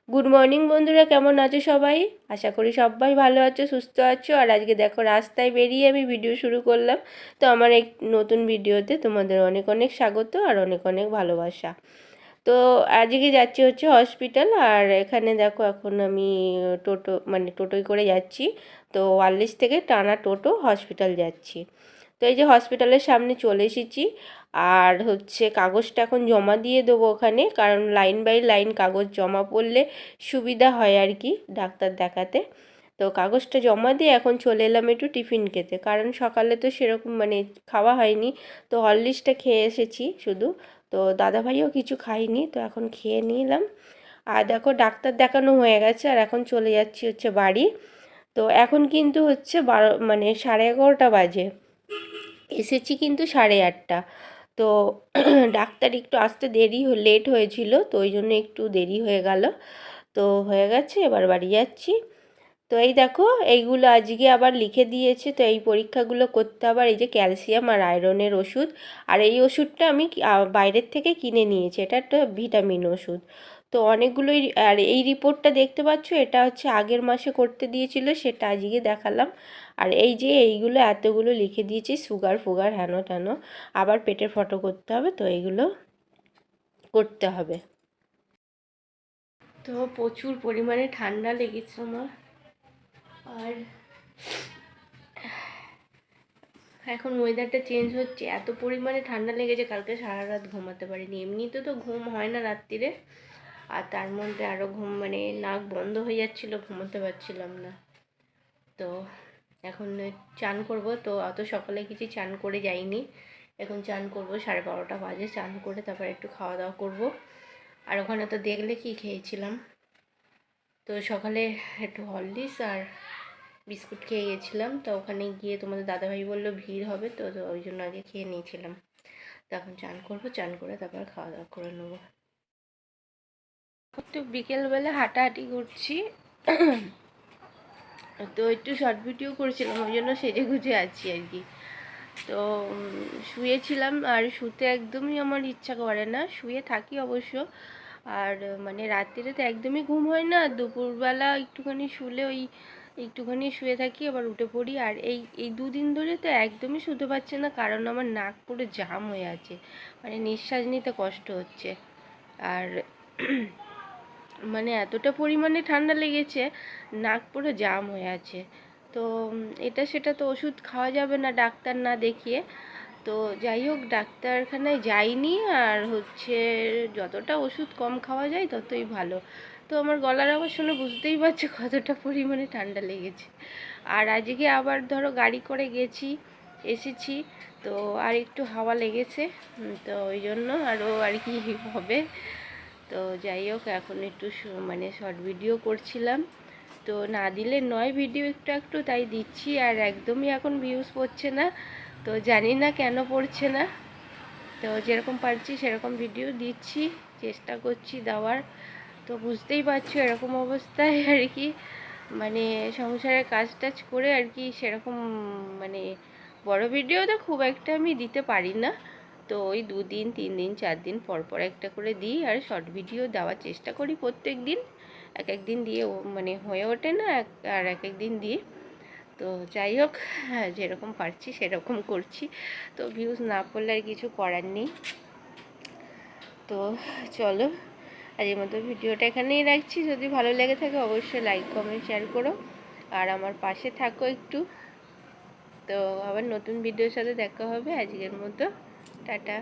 Good morning বন্ধুরা, কেমন আছো সবাই? আশা করি সবাই ভালো আছো, সুস্থ আছো। আর আজকে দেখো রাস্তায় বেরিয়ে আমি ভিডিও শুরু করলাম। তো আমার এক নতুন ভিডিওতে তোমাদের অনেক অনেক স্বাগত আর অনেক অনেক ভালোবাসা। তো আজকে যাচ্ছি হচ্ছে হসপিটাল। আর এখানে দেখো এখন আমি টোটোয় করে যাচ্ছি। তো ওয়ারলিশ থেকে টানা টোটো হসপিটাল যাচ্ছি। তো এই যে হসপিটালের সামনে চলে এসেছি। আর হচ্ছে কাগজটা এখন জমা দিয়ে দেবো ওখানে, কারণ লাইন বাই লাইন কাগজ জমা পড়লে সুবিধা হয় আর কি ডাক্তার দেখাতে। তো কাগজটা জমা দিয়ে এখন চলে এলাম একটু টিফিন খেতে, কারণ সকালে তো সেরকম খাওয়া হয়নি। তো হরলিক্সটা খেয়ে এসেছি শুধু। তো দাদাভাইও কিছু খাইনি, তো এখন খেয়ে নিলাম। আর দেখো ডাক্তার দেখানো হয়ে গেছে, আর এখন চলে যাচ্ছি হচ্ছে বাড়ি। তো এখন কিন্তু হচ্ছে 11:30 বাজে, এসেছি কিন্তু 8:30। তো ডাক্তার একটু আসতে লেট হয়েছিল, তো ওই জন্য একটু দেরি হয়ে গেল। তো হয়ে গেছে, এবার বাড়ি যাচ্ছি। তো এই দেখো এইগুলো আজকে আবার লিখে দিয়েছে, তো এই পরীক্ষাগুলো করতে আবার এই যে ক্যালসিয়াম আর আয়রনের ওষুধ। আর এই ওষুধটা আমি বাইরের থেকে কিনে নিয়েছি, এটা একটা ভিটামিন ওষুধ। তো অনেকগুলোই, আর এই রিপোর্টটা দেখতে পাচ্ছ, এটা হচ্ছে আগের মাসে করতে দিয়েছিল, সেটা আজকে দেখালাম। আর এই যে এইগুলো এতগুলো লিখে দিয়েছি, সুগার ফুগার হেন তেন, আবার পেটের ফটো করতে হবে, তো এইগুলো করতে হবে। তো প্রচুর পরিমাণে ঠান্ডা লেগেছে আমার। আর এখন ওয়েদারটা চেঞ্জ হচ্ছে, এত পরিমাণে ঠান্ডা লেগেছে, কালকে সারা রাত ঘুমাতে পারিনি। এমনিতে তো ঘুম হয় না রাত্রিরে, আর তার মধ্যে আরও ঘুম নাক বন্ধ হয়ে যাচ্ছিলো, ঘুমোতে পারছিলাম না। তো এখন চান করব, তো অত সকালে কিছু চান করে যাইনি, এখন চান করব 12:30 বাজে। চান করে তারপর একটু খাওয়া দাওয়া করব। আর ওখানে তো দেখলে কি খেয়েছিলাম, তো সকালে একটু হরলিক্স আর বিস্কুট খেয়ে গেছিলাম। তো ওখানে গিয়ে তোমাদের দাদাভাই বললো ভিড় হবে, তো ওই জন্য আগে খেয়ে নিয়েছিলাম। তো এখন চান করবো, চান করে তারপর খাওয়া দাওয়া করে নেবো। তো বিকেলবেলা হাঁটাহাঁটি করছি, তো একটু শর্ট ভিডিও করেছিলাম, ওই জন্য সেজে গুজে আছি আর কি। তো শুয়েছিলাম, আর শুতে একদমই আমার ইচ্ছা করে না, শুয়ে থাকি অবশ্য। আর রাত্রিরে তো একদমই ঘুম হয় না, দুপুরবেলা একটুখানি শুলে ওই একটুখানি শুয়ে থাকি, আবার উঠে পড়ি। আর এই এই দুদিন ধরে তো একদমই শুতে পারছি না, কারণ আমার নাক পুরো জাম হয়ে আছে, নিঃশ্বাস নিতে কষ্ট হচ্ছে। আর এতটা পরিমাণে ঠান্ডা লেগেছে, নাক পুরো জাম হয়ে আছে। তো এটা সেটা তো ওষুধ খাওয়া যাবে না ডাক্তার না দেখিয়ে। তো যাই হোক, ডাক্তারখানায় যাইনি। আর হচ্ছে যতটা ওষুধ কম খাওয়া যায় ততই ভালো। তো আমার গলার আওয়াজ শুনে বুঝতেই পারছো কতটা পরিমাণে ঠান্ডা লেগেছে। আর আজকে আবার ধরো গাড়ি করে গেছি, এসেছি, তো আর একটু হাওয়া লেগেছে, তো ওই জন্য আরও আর কি হবে। তো যাই হোক, এখন একটু শর্ট ভিডিও করছিলাম, তো না দিলে নয় ভিডিও একটু একটু, তাই দিচ্ছি। আর একদমই এখন ভিউজ পড়ছে না, তো জানি না কেন পড়ছে না। তো যেরকম পারছি সেরকম ভিডিও দিচ্ছি, চেষ্টা করছি দেওয়ার। তো বুঝতেই পারছো এরকম অবস্থায় আর কি, সংসারের কাজ টাজ করে আর কি সেরকম বড় ভিডিও তো খুব একটা আমি দিতে পারি না। তো ওই 2 দিন 3 দিন 4 দিন পর পর একটা করে দিই, আর শর্ট ভিডিও দেওয়ার চেষ্টা করি প্রত্যেক দিন। এক এক দিন দিয়ে হয়ে ওঠে না, আর এক এক দিন দিই। তো যাই হোক, হ্যাঁ, যেরকম পারছি সেরকম করছি। তো ভিউজ না পড়লে আর কিছু করার নেই। তো চলো, আজকের মতো ভিডিওটা এখানেই রাখছি। যদি ভালো লেগে থাকে অবশ্যই লাইক কমেন্ট শেয়ার করো, আর আমার পাশে থাকো একটু। তো আবার নতুন ভিডিওর সাথে দেখা হবে, আজকের মতো টাটা।